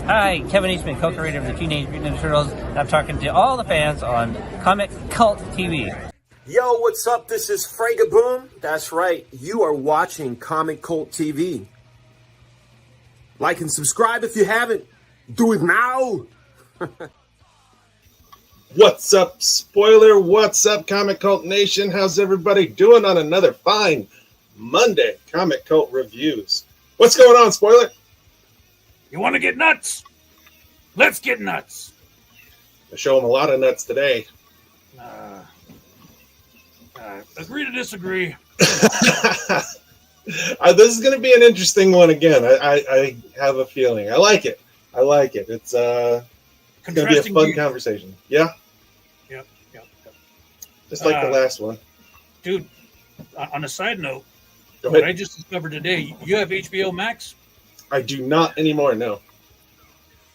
Hi, Kevin Eastman, co-creator of the Teenage Mutant Ninja Turtles, and I'm talking to all the fans on Comic Cult TV. Yo, what's up? This is Fragaboom. That's right, you are watching Comic Cult TV. Like and subscribe if you haven't. Do it now! What's up, Spoiler? What's up, Comic Cult Nation? How's everybody doing on another fine Monday Comic Cult Reviews? What's going on, Spoiler? You want to get nuts? Let's get nuts. I show them a lot of nuts today. Agree to disagree. This is going to be an interesting one again. I have a feeling. I like it. It's going to be a fun conversation. Yeah? Yep. Just like the last one. Dude, on a side note, Go what ahead. I just discovered today, you have HBO Max? I do not anymore, no.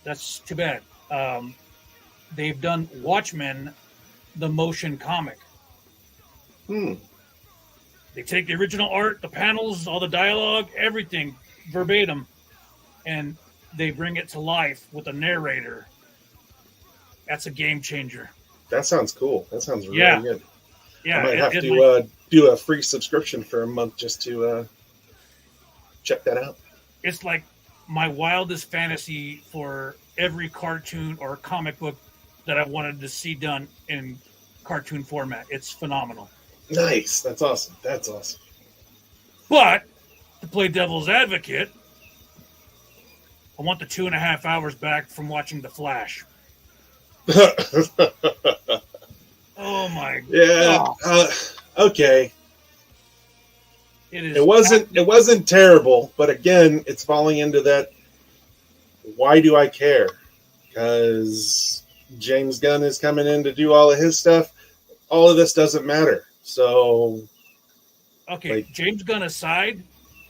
That's too bad. They've done Watchmen, the motion comic. They take the original art, the panels, all the dialogue, everything verbatim, and they bring it to life with a narrator. That's a game changer. That sounds cool. That sounds really good. Yeah, I might have to do a free subscription for a month just to check that out. It's like my wildest fantasy for every cartoon or comic book that I wanted to see done in cartoon format. It's phenomenal. Nice. That's awesome. But to play devil's advocate, I want the 2.5 hours back from watching The Flash. Oh my God. Okay. It wasn't terrible, but again, it's falling into that. Why do I care? Because James Gunn is coming in to do all of his stuff. All of this doesn't matter. So, okay, James Gunn aside,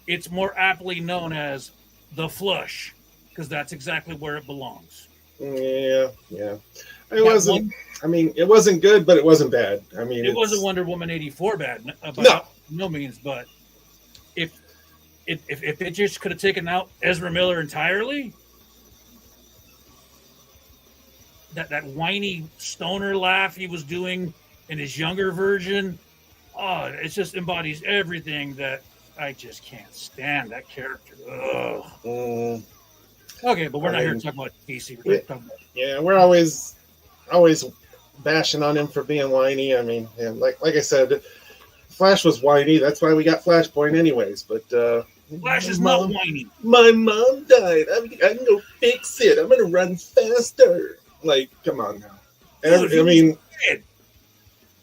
it's more aptly known as The Flush because that's exactly where it belongs. Yeah. It wasn't good, but it wasn't bad. I mean, it wasn't Wonder Woman 84 bad, no means. But if it just could have taken out Ezra Miller entirely, that whiny stoner laugh he was doing in his younger version, it just embodies everything that I just can't stand. That character. Ugh. Okay, but we're not here to talk about DC. We're always bashing on him for being whiny. I mean, like I said, Flash was whiny. That's why we got Flashpoint anyways. But Flash is not whiny. My mom died. I can go fix it. I'm going to run faster. Like, come on now. Dude,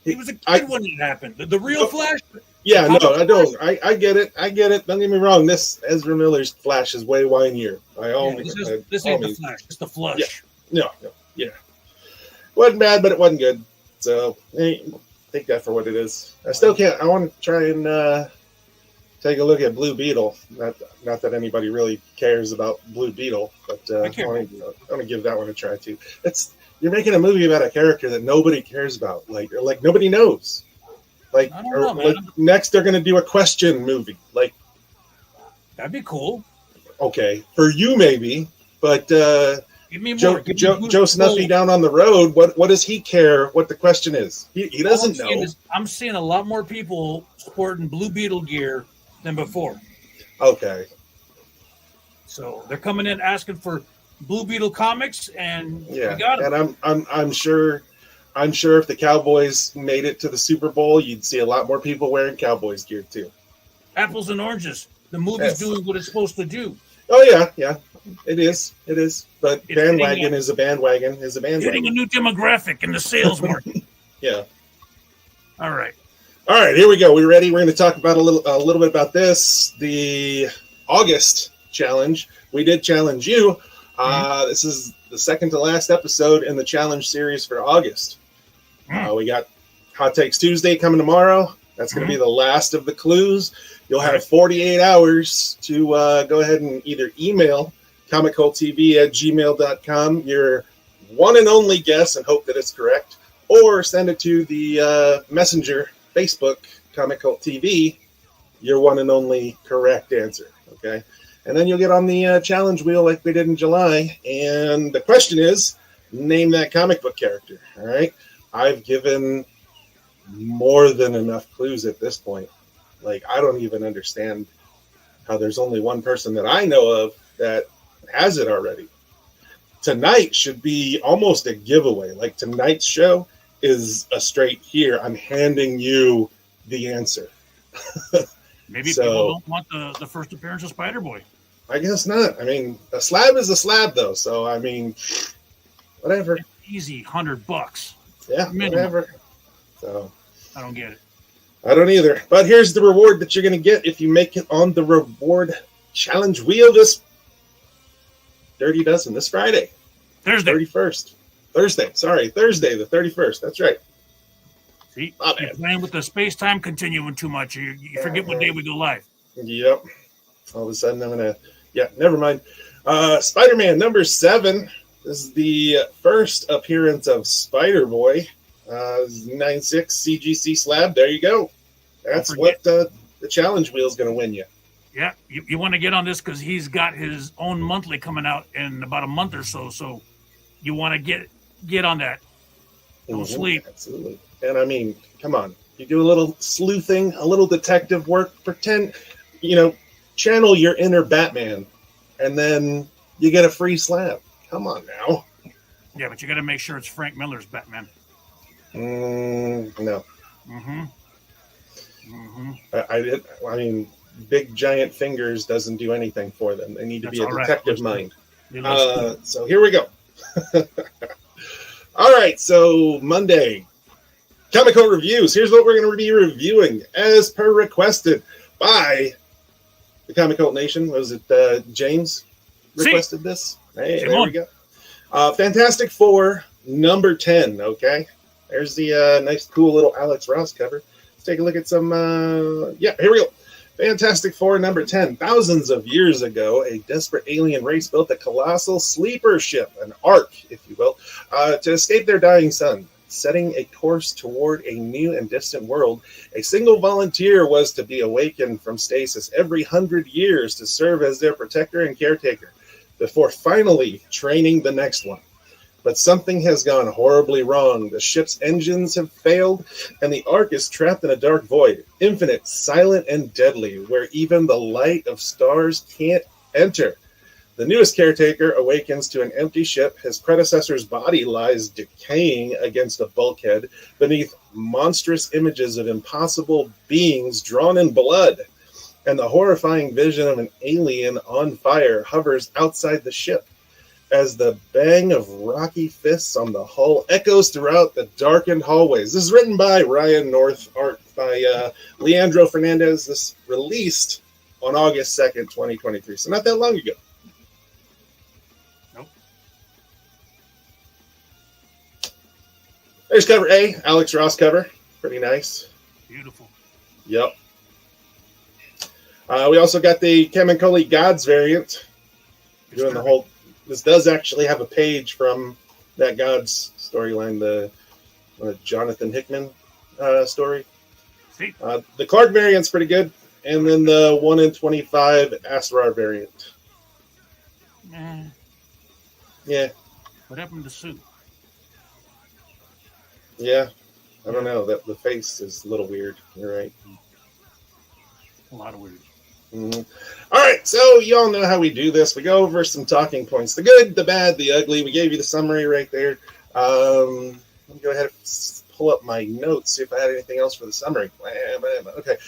he was a kid when it happened. The real Flash. Yeah, no, I don't. I get it. Don't get me wrong. This Ezra Miller's Flash is way whinier. This ain't the Flash. It's the Flush. Yeah. Wasn't bad, but it wasn't good. So take that for what it is. I still can't. I want to try and take a look at Blue Beetle. Not that anybody really cares about Blue Beetle, but I want to give that one a try too. You're making a movie about a character that nobody cares about, like nobody knows. Like, I don't know, man. Next they're going to do a question movie. Like, that'd be cool. Okay, for you maybe, but give me more. Joe Snuffy down on the road. What does he care? What the question is? He doesn't know. I'm seeing a lot more people sporting Blue Beetle gear than before. Okay. So they're coming in asking for Blue Beetle comics, and we got them. And I'm sure if the Cowboys made it to the Super Bowl, you'd see a lot more people wearing Cowboys gear too. Apples and oranges. The movie's doing what it's supposed to do. Oh yeah, it is. But bandwagon is a bandwagon. Hitting a new demographic in the sales market. Yeah. All right, here we go. We ready? We're going to talk about a little bit about this. The August challenge. We did challenge you. This is the second to last episode in the challenge series for August. We got Hot Takes Tuesday coming tomorrow. That's going to be the last of the clues. You'll have 48 hours to go ahead and either email comicculttv@gmail.com your one and only guess and hope that it's correct, or send it to the Messenger, Facebook, Comic Cult TV, your one and only correct answer. Okay? And then you'll get on the challenge wheel like we did in July. And the question is, name that comic book character. All right? I've given more than enough clues at this point. Like, I don't even understand how there's only one person that I know of that has it already. Tonight should be almost a giveaway. Like, tonight's show is a straight here. I'm handing you the answer. Maybe people don't want the first appearance of Spider-Boy. I guess not. I mean, a slab is a slab, though. So, I mean, whatever. Easy $100. Yeah, minimum. whatever. So I don't get it. I don't either. But here's the reward that you're going to get if you make it on the reward challenge wheel this Dirty Dozen this Friday. Thursday. 31st. Thursday, the 31st. That's right. See, you're playing with the space-time continuum too much. You forget what day we go live. Yep. All of a sudden, I'm going to... Yeah, never mind. Spider-Man number 7. This is the first appearance of Spider-Boy. 9.6 CGC slab. There you go. That's what the challenge wheel is going to win you. Yeah, you want to get on this because he's got his own monthly coming out in about a month or so. So you want to get on that. Don't sleep. Absolutely. And I mean, come on. You do a little sleuthing, a little detective work. Pretend, channel your inner Batman, and then you get a free slab. Come on now. Yeah, but you got to make sure it's Frank Miller's Batman. No. I mean, big giant fingers doesn't do anything for them. They need to be a detective mind. So here we go. All right, so Monday, Comic Con reviews. Here's what we're going to be reviewing as per requested by the Comic Cult Nation. Was it James requested this? Hey, there we go. Fantastic Four number 10. Okay, there's the nice, cool little Alex Ross cover. Let's take a look at some. Here we go. Fantastic Four number 10. Thousands of years ago, a desperate alien race built a colossal sleeper ship, an ark, if you will, to escape their dying sun. Setting a course toward a new and distant world, a single volunteer was to be awakened from stasis every 100 years to serve as their protector and caretaker, before finally training the next one. But something has gone horribly wrong. The ship's engines have failed, and the Ark is trapped in a dark void, infinite, silent, and deadly, where even the light of stars can't enter. The newest caretaker awakens to an empty ship. His predecessor's body lies decaying against a bulkhead beneath monstrous images of impossible beings drawn in blood. And the horrifying vision of an alien on fire hovers outside the ship, as the bang of rocky fists on the hull echoes throughout the darkened hallways. This is written by Ryan North, art by Leandro Fernandez. This released on August 2nd, 2023, so not that long ago. Nope. There's cover A, Alex Ross cover. Pretty nice. Beautiful. Yep. We also got the Chemically Gods variant. Doing the whole... This does actually have a page from that Gods storyline, the Jonathan Hickman story. The Clark variant's pretty good, and then the 1 in 25 Asrar variant. Yeah. What happened to Sue? Yeah, I don't know. The face is a little weird. You're right. A lot of weird. Mm-hmm. All right, so you all know how we do this. We go over some talking points: the good, the bad, the ugly. We gave you the summary right there. Let me go ahead and pull up my notes, see if I had anything else for the summary. Okay.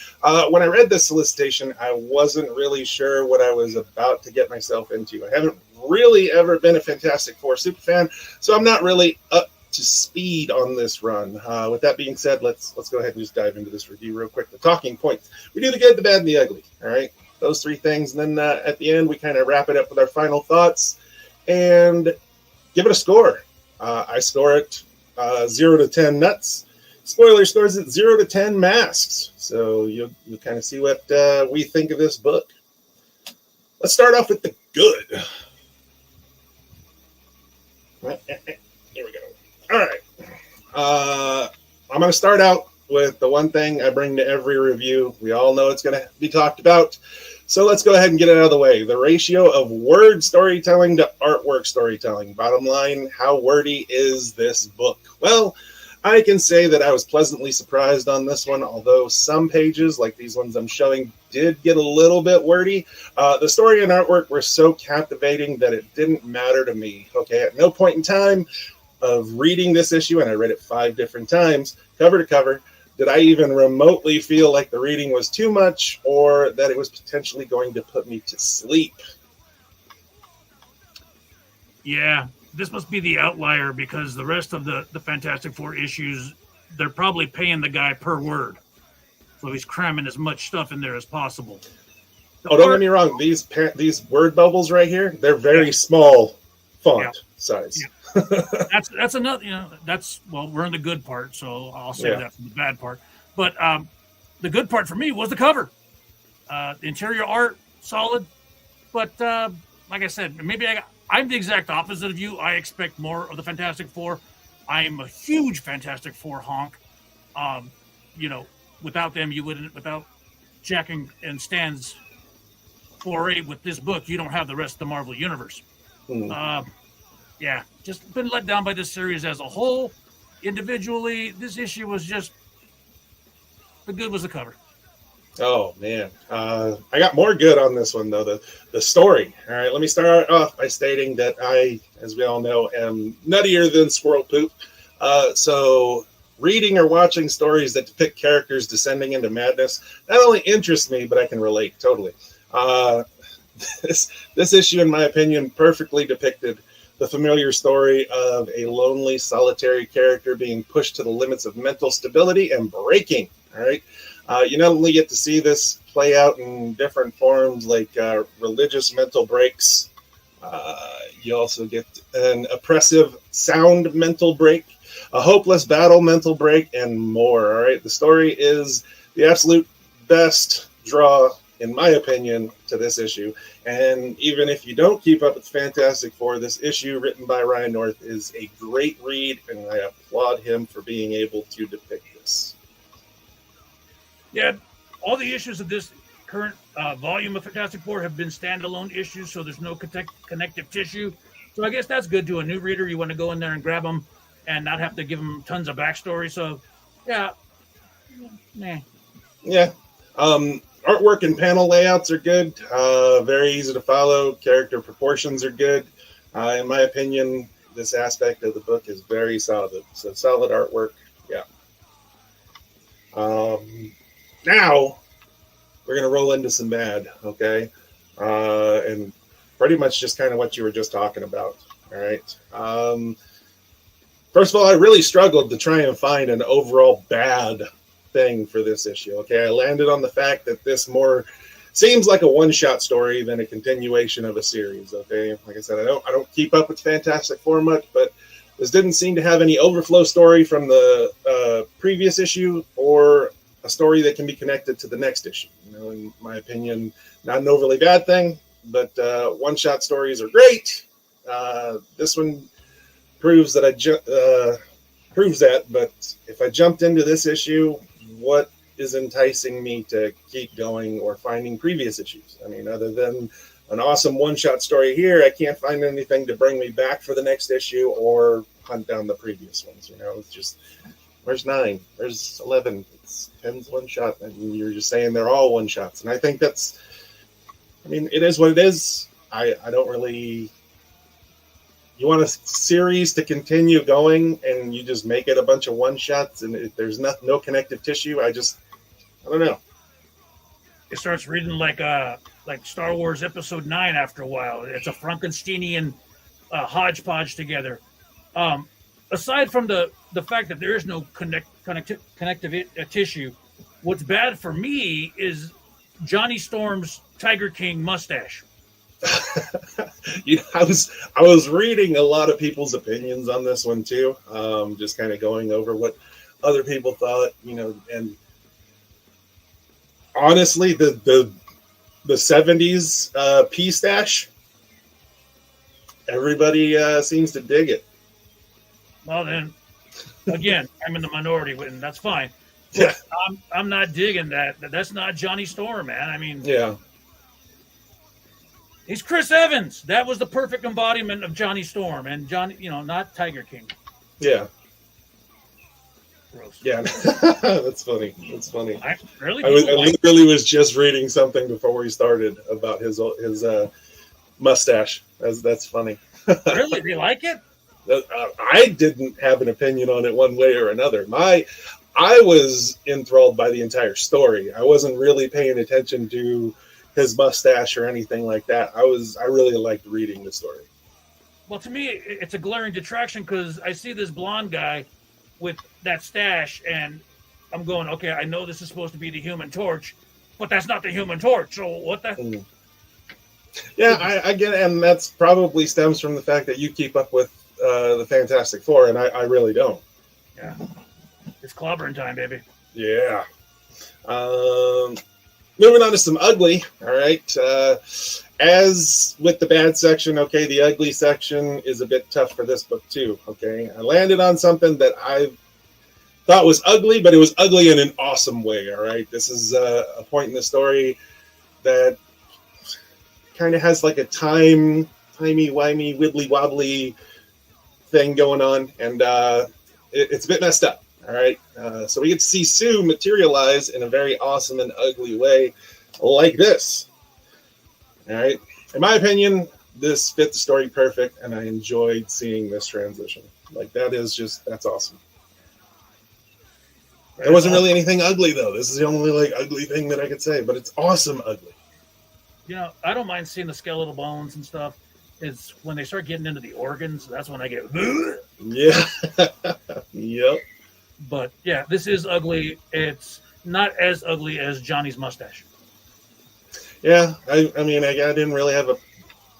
When I read this solicitation, I wasn't really sure what I was about to get myself into. I haven't really ever been a Fantastic Four super fan, so I'm not really up to speed on this run. With that being said, let's go ahead and just dive into this review real quick. The talking points. We do the good, the bad, and the ugly. All right, those three things. And then at the end, we kind of wrap it up with our final thoughts. And give it a score. I score it 0 to 10 nuts. Spoiler scores it 0 to 10 masks. So you'll kind of see what we think of this book. Let's start off with the good. Here we go. All right. I'm going to start out with the one thing I bring to every review. We all know it's going to be talked about. So let's go ahead and get it out of the way. The ratio of word storytelling to artwork storytelling. Bottom line, how wordy is this book? Well, I can say that I was pleasantly surprised on this one, although some pages, like these ones I'm showing, did get a little bit wordy. The story and artwork were so captivating that it didn't matter to me. Okay, at no point in time of reading this issue, and I read it 5 different times, cover to cover, did I even remotely feel like the reading was too much or that it was potentially going to put me to sleep. Yeah, this must be the outlier because the rest of the Fantastic Four issues, they're probably paying the guy per word. So he's cramming as much stuff in there as possible. Don't get me wrong. These word bubbles right here, they're very small font size. Yeah. That's another, we're in the good part, so I'll say that from the bad part. But the good part for me was the cover. The interior art, solid. But like I said, maybe I'm the exact opposite of you. I expect more of the Fantastic Four. I'm a huge Fantastic Four honk. Without them, you wouldn't, without Jack and Stan's foray with this book, you don't have the rest of the Marvel Universe. Just been let down by this series as a whole. Individually, this issue was just, the good was the cover. Oh, man. I got more good on this one, though, the story. All right, let me start off by stating that I, as we all know, am nuttier than squirrel poop. So reading or watching stories that depict characters descending into madness not only interests me, but I can relate totally. This issue, in my opinion, perfectly depicted the familiar story of a lonely, solitary character being pushed to the limits of mental stability and breaking. All right. You not only get to see this play out in different forms like religious mental breaks, you also get an oppressive sound mental break, a hopeless battle mental break, and more. All right. The story is the absolute best draw, in my opinion, to this issue. And even if you don't keep up with Fantastic Four, this issue written by Ryan North is a great read, and I applaud him for being able to depict this. Yeah, all the issues of this current volume of Fantastic Four have been standalone issues, so there's no connective tissue. So I guess that's good to a new reader. You want to go in there and grab them and not have to give them tons of backstory. So, yeah. Yeah. Artwork and panel layouts are good. Very easy to follow. Character proportions are good. In my opinion, this aspect of the book is very solid. So solid artwork. Yeah. Now we're going to roll into some bad. Okay. And pretty much just kind of what you were just talking about. All right. First of all, I really struggled to try and find an overall bad thing for this issue. Okay, I landed on the fact that this more seems like a one-shot story than a continuation of a series. Okay, like I said, I don't keep up with Fantastic Four much, but this didn't seem to have any overflow story from the previous issue or a story that can be connected to the next issue. In my opinion, not an overly bad thing, but one-shot stories are great. This one proves that but if I jumped into this issue, what is enticing me to keep going or finding previous issues? I mean, other than an awesome one-shot story here, I can't find anything to bring me back for the next issue or hunt down the previous ones. It's just, where's 9? There's 11. It's 10's one shot, and you're just saying they're all one-shots. And I think it is what it is. I don't really... You want a series to continue going, and you just make it a bunch of one-shots, and if there's no connective tissue, I don't know. It starts reading like Star Wars Episode 9 after a while. It's a Frankensteinian hodgepodge together. Aside from the fact that there is no connective tissue, what's bad for me is Johnny Storm's Tiger King mustache. I was reading a lot of people's opinions on this one too. Just kind of going over what other people thought, and honestly, the 70s P stash, everybody seems to dig it. Well, then, again, I'm in the minority, and that's fine. Yeah. I'm not digging that. That's not Johnny Storm, man. I mean, Yeah. He's Chris Evans. That was the perfect embodiment of Johnny Storm, and Johnny, not Tiger King. Yeah. Gross. Yeah. That's funny. I literally was just reading something before we started about his mustache. That's funny. Really? They like it? I didn't have an opinion on it one way or another. I was enthralled by the entire story. I wasn't really paying attention to his mustache or anything like that. I really liked reading the story. Well, to me, it's a glaring detraction because I see this blonde guy with that stash, and I'm going, okay, I know this is supposed to be the Human Torch, but that's not the Human Torch. So what the? Yeah, I get it, and that's probably stems from the fact that you keep up with the Fantastic Four, and I really don't. Yeah, it's clobbering time, baby. Yeah. Moving on to some ugly. All right. As with the bad section, okay, the ugly section is a bit tough for this book too. Okay, I landed on something that I thought was ugly, but it was ugly in an awesome way. All right, this is a point in the story that kind of has like a timey-wimey, wibbly-wobbly thing going on, and it's a bit messed up. All right, so we get to see Sue materialize in a very awesome and ugly way, like this. All right, in my opinion, this fit the story perfect, and I enjoyed seeing this transition. Like that's awesome. There wasn't really anything ugly though. This is the only ugly thing that I could say, but it's awesome ugly. I don't mind seeing the skeletal bones and stuff. It's when they start getting into the organs, that's when I get. Yeah. Yep. But yeah, this is ugly. It's not as ugly as Johnny's mustache. Yeah, I mean, I didn't really have an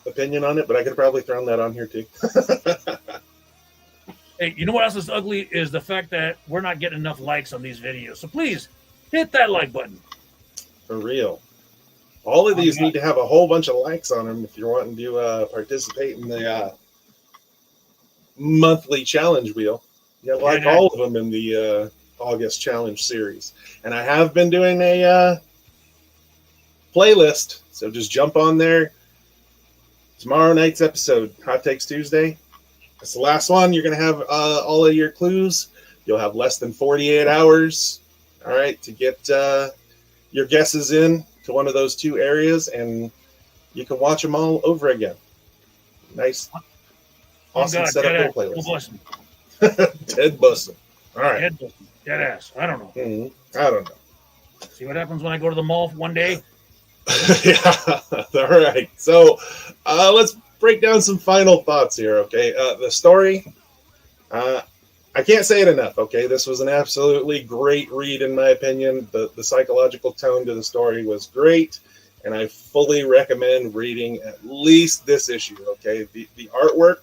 opinion on it, but I could have probably thrown that on here too. Hey, you know what else is ugly is the fact that we're not getting enough likes on these videos. So please hit that like button. For real. All of these need to have a whole bunch of likes on them if you're wanting to participate in the monthly challenge wheel. You got like all of them in the August challenge series. And I have been doing a playlist, so just jump on there. Tomorrow night's episode, Hot Takes Tuesday. That's the last one. You're going to have all of your clues. You'll have less than 48 hours, all right, to get your guesses in to one of those two areas, and you can watch them all over again. Nice, awesome setup for playlist. Ted Bussin. All right. Dead ass. I don't know. Mm-hmm. I don't know. See what happens when I go to the mall one day? Yeah. All right. So let's break down some final thoughts here, okay? The story, I can't say it enough, okay? This was an absolutely great read, in my opinion. The psychological tone to the story was great, and I fully recommend reading at least this issue, okay? The artwork,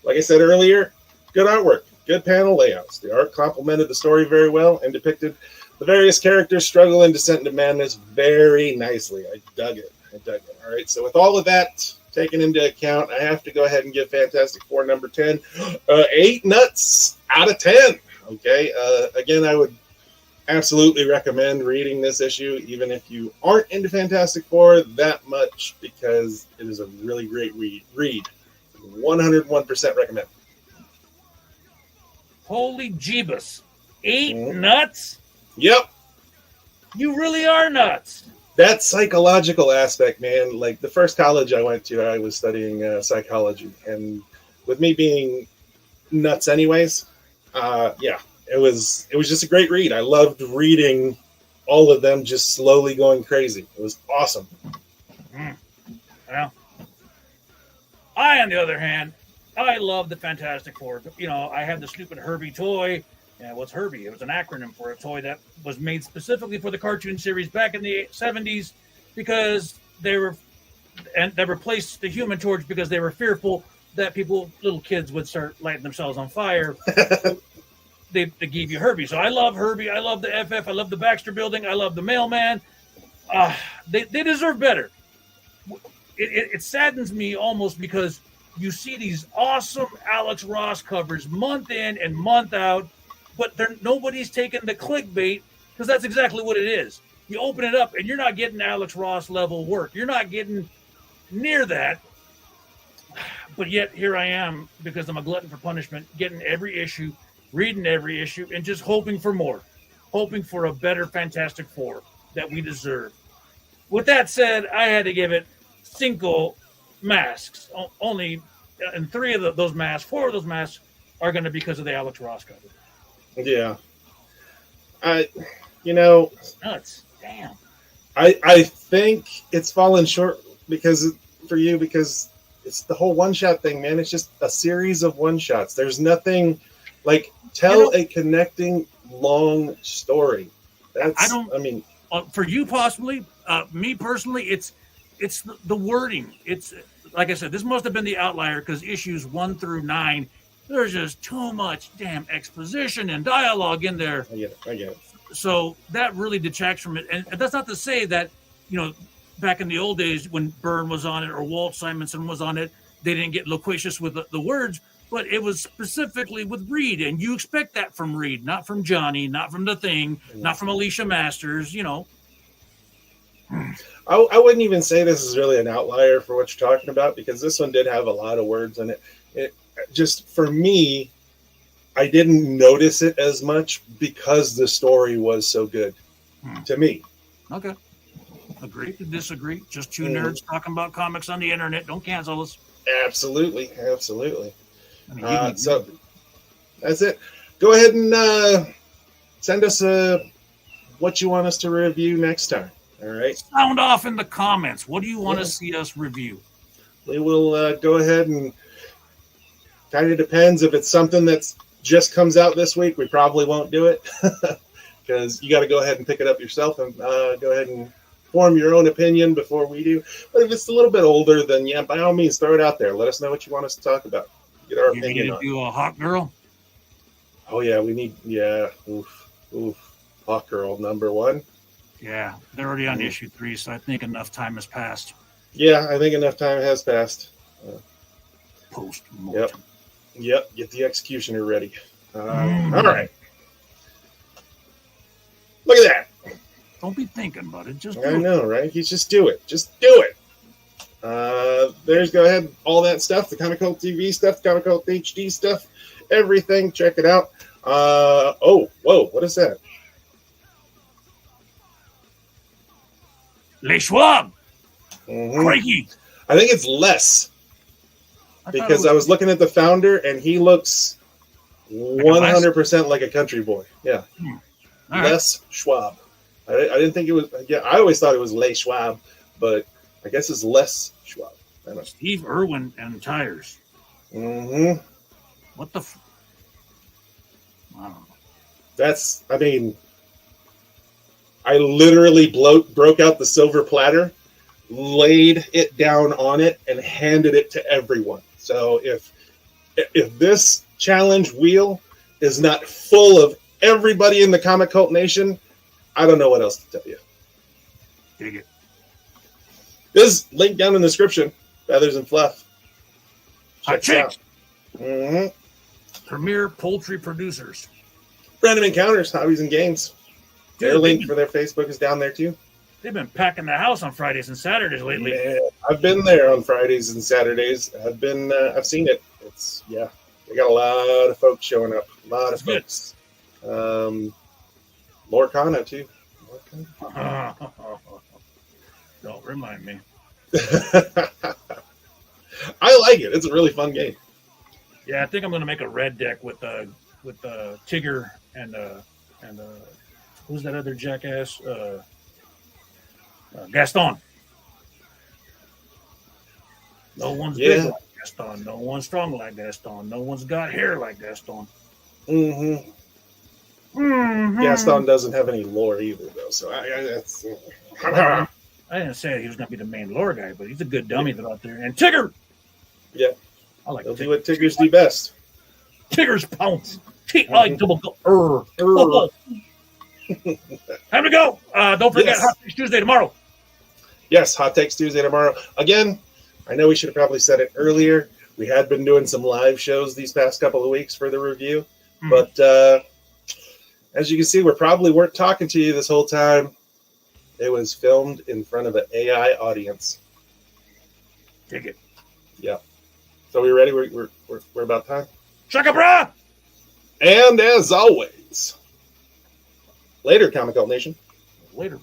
like I said earlier, good artwork, good panel layouts. The art complemented the story very well and depicted the various characters' struggle and descent into madness very nicely. I dug it. All right, so with all of that taken into account, I have to go ahead and give Fantastic Four number 10 8 nuts out of 10. Okay, again, I would absolutely recommend reading this issue, even if you aren't into Fantastic Four that much, because it is a really great read. 101% recommend. Holy Jeebus. 8 nuts? Yep. You really are nuts. That psychological aspect, man, like the first college I went to, I was studying psychology. And with me being nuts anyways, yeah, it was just a great read. I loved reading all of them just slowly going crazy. It was awesome. Well, I, on the other hand, I love the Fantastic Four. I had the stupid Herbie toy. And what's Herbie? It was an acronym for a toy that was made specifically for the cartoon series back in the 70s because they were and they replaced the Human Torch because they were fearful that little kids would start lighting themselves on fire. They gave you Herbie. So I love Herbie. I love the FF. I love the Baxter Building. I love the Mailman. They deserve better. It saddens me almost because you see these awesome Alex Ross covers month in and month out, but nobody's taking the clickbait because that's exactly what it is. You open it up and you're not getting Alex Ross level work. You're not getting near that. But yet here I am, because I'm a glutton for punishment, getting every issue, reading every issue, and just hoping for more, hoping for a better Fantastic Four that we deserve. With that said, I had to give it 5 masks. Only, and 4 of those masks are going to be because of the Alex Ross cover. Yeah. Nuts. Damn. I think it's fallen short because it's the whole one-shot thing, man. It's just a series of one-shots. There's nothing like a connecting long story. For you possibly, me personally, it's the wording. It's like I said, this must have been the outlier because issues 1 through 9, there's just too much damn exposition and dialogue in there. I get it. So that really detracts from it. And that's not to say that, back in the old days when Byrne was on it or Walt Simonson was on it, they didn't get loquacious with the words, but it was specifically with Reed. And you expect that from Reed, not from Johnny, not from The Thing, not from Alicia Masters, I wouldn't even say this is really an outlier for what you're talking about, because this one did have a lot of words in it. It just, for me, I didn't notice it as much because the story was so good to me. Okay. Agree to disagree. Just 2 nerds talking about comics on the internet. Don't cancel us. Absolutely. I mean, So that's it. Go ahead and send us what you want us to review next time. All right. Sound off in the comments. What do you want to see us review? We will go ahead and kind of depends. If it's something that's just comes out this week, we probably won't do it because you got to go ahead and pick it up yourself and go ahead and form your own opinion before we do. But if it's a little bit older, then by all means, throw it out there. Let us know what you want us to talk about. Get our opinion on. You need to do a Hawk Girl? Oh, yeah, we need, oof. Hawk Girl, #1. Yeah, they're already on issue 3, so I think enough time has passed. Yeah, I think enough time has passed. Post-mortem. Yep, get the executioner ready. All right. Look at that. Don't be thinking about it. Just do I know, right? You just do it. Just do it. There's go ahead. All that stuff, the Comic Cult TV stuff, the Comic Cult HD stuff, everything. Check it out. Whoa. What is that? Les Schwab. Crikey. I think it's less. Because I was looking at the founder, and he looks 100% like a country boy. Yeah. Les Schwab. I didn't think it was. Yeah, I always thought it was Les Schwab, but I guess it's Les Schwab. I don't know. Steve Irwin and tires. What the? I don't know. I literally broke out the silver platter, laid it down on it, and handed it to everyone. So if this challenge wheel is not full of everybody in the Comic Cult Nation, I don't know what else to tell you. Dig it. This is linked down in the description. Feathers and Fluff. Check it out. Premier Poultry Producers. Random Encounters, Hobbies and Games. Their link for their Facebook is down there too. They've been packing the house on Fridays and Saturdays lately. Yeah, I've been there on Fridays and Saturdays. I've seen it. They got a lot of folks showing up. A lot of folks. Lorcana too. Don't remind me. I like it. It's a really fun game. Yeah, I think I'm going to make a red deck with Tigger and who's that other jackass? Gaston. No one's big like Gaston. No one's strong like Gaston. No one's got hair like Gaston. Gaston doesn't have any lore either, though. So I didn't say he was going to be the main lore guy, but he's a good dummy out there. And Tigger! Yeah. I like He'll Tigger. do what Tiggers do best. Tigger's pounce. I like double go. Time to go. Don't forget Hot Takes Tuesday tomorrow. Yes, Hot Takes Tuesday tomorrow. Again, I know we should have probably said it earlier. We had been doing some live shows these past couple of weeks for the review. But as you can see, we probably weren't talking to you this whole time. It was filmed in front of an AI audience. Take it. Yeah. So we ready? We're about time. Shaka bra! And as always, later, Comic Cult Nation. Later.